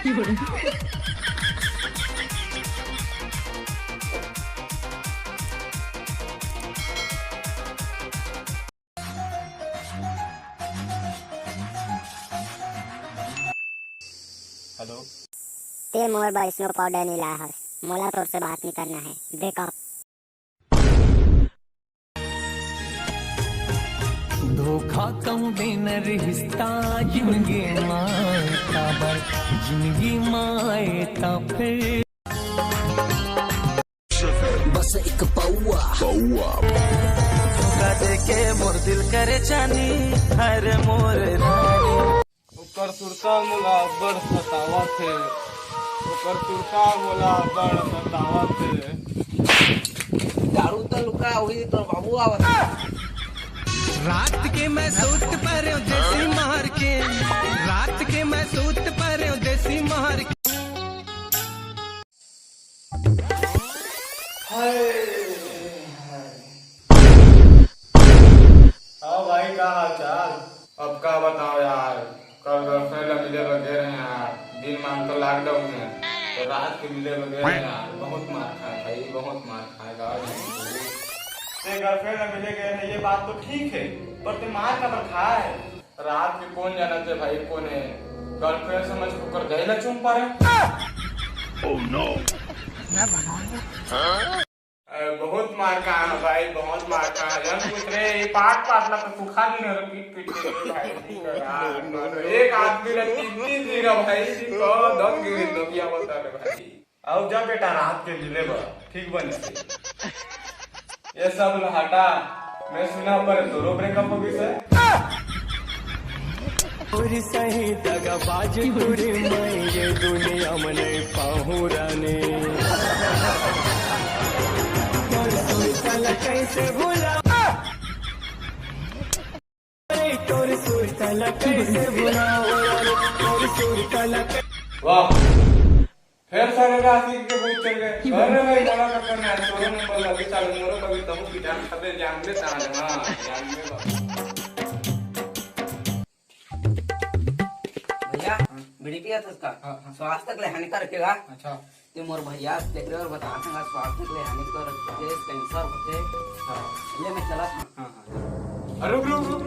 Hello, ते मोर Vaishno powder नहीं लाया है, मोला तोर से बात नहीं करना है, ब्रेकअप। धोखा कम बिन रिश्ता जिंदगी मायता बर जिंदगी मायता फिर बस एक पौआ धोखा के मोर दिल करे जानी हर मोर रानी ओकर सुरता मोला बड़ सतावा थे, ओकर सुरता मोला बड़ सतावा थे। दारू तो लुका हुई तो बाबू आवत। रात के मैं सूत पर देसी मार के, रात के मैं सूत पर देसी मार के। हाँ भाई, क्या हाल चाल? अब क्या बताओ यार, कल गर्लफ्रेंड मिले वगैरह हैं यार। दिन मान तो लॉकडाउन है तो रात के मिले वगैरह यार। बहुत मार खाए भाई, बहुत मार खाएगा। गर्लफ्रेंड मिले गए हैं ये बात तो ठीक है, पर तुम मार का खाए रात में कौन जाना थे भाई? कौन है गर्लफ्रेंड समझ को कर गए चुम पा रहे। ओह नो, बहुत मार का है भाई, बहुत मार का है। ये पाट पाटला तो सुखा नहीं है, पीट पीट के भाई। एक आदमी ने तीन गिरा भाई, को दम गिरी तो क्या बता रहे भाई। अब जा बेटा रात के मिले बा ठीक बन से ये सब हटा। मैं सुना पर दोनों ब्रेकअप हो गई सर। पूरी सही दगाबाज पूरी मैं ये दुनिया में नहीं पाहूं रानी। कैसे भूला तोर सुर तला कैसे भूला तोर सुर तला। वाह, फिर सारे राशि के बुक चल गए। अरे भाई बड़ा का करना है, सोरे में बोला कि चल मोरो कभी तमु की जान खबे जान ले ता हां जान ले। भैया बीड़ी पिया था उसका स्वास्थ्य के लिए हानिकारक है। अच्छा, ते मोर भैया देख रहे और बता दूंगा स्वास्थ्य के लिए हानिकारक है, कैंसर होते। ले मैं चला था। हां अरे रुक रुक रुक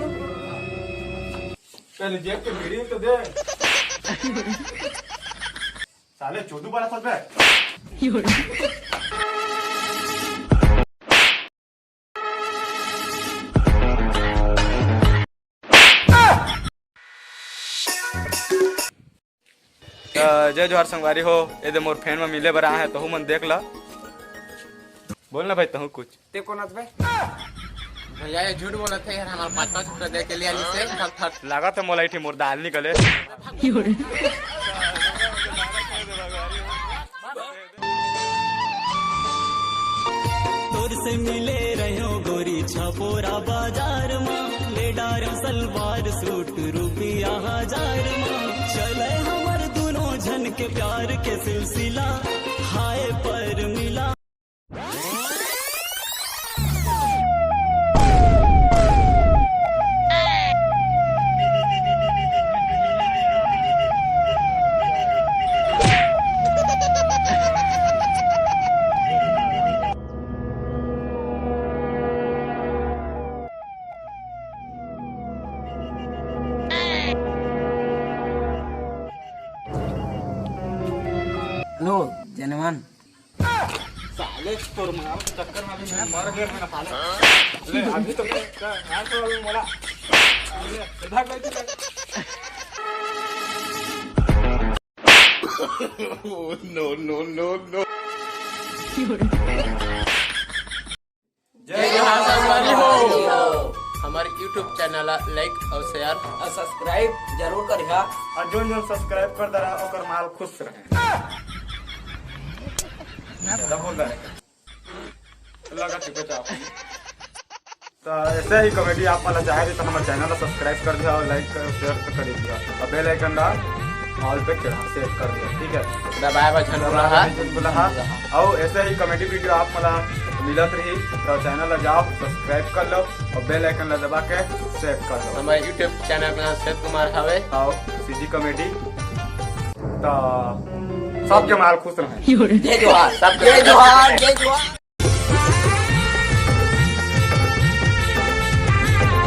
पहले जेब के बीड़ी तो दे। साले 14-12 रुपए। जय जोहार संगवारी हो। ये मोर फैन में मिले बरा है तो मन देख ला। बोल ना भाई तहु कुछ। ते कोनत भाई भैया ये झूठ बोलत है यार। हमारे 5-5 रुपए दे के लिए आली से थक थक लगा तो मोला इठी मोर दाल निकले। तोर से मिले रहो गोरी छपोरा बाजार में ले डार सलवार सूट रुपया 1000 में चले हमर दोनों जन के प्यार के सिलसिला हाय पर मिला। हेलो जनमान साले तोर मार के चक्कर में भी मैं मर गया। मैं साले ले अभी तो क्या यार तो अभी मोला ले भाग गई थी। No no no no. जय जोहार संगवारी हो। हमारे YouTube चैनल लाइक और शेयर और सब्सक्राइब जरूर करिहा। और जो सब्सक्राइब कर दरा ओकर माल खुश रहे। ज्यादा बोल रहा है लगा चुके चाप। तो ऐसे ही कॉमेडी आप वाला चाहे तो हमारे चैनल को सब्सक्राइब कर दिया और लाइक कर शेयर कर दिया और बेल आइकन डाल ऑल पे सेव कर दिया। ठीक है, दबाए बटन और ऐसे ही कॉमेडी वीडियो आप मला मिलत रही तो चैनल जाओ सब्सक्राइब कर लो और बेल आइकन दबा के सेव कर लो। हमारे YouTube चैनल का नाम सेव कुमार हवे और सीजी कॉमेडी तो सब जमाल खुश रहे। जय जोहार, सब जय जोहार, जय जोहार।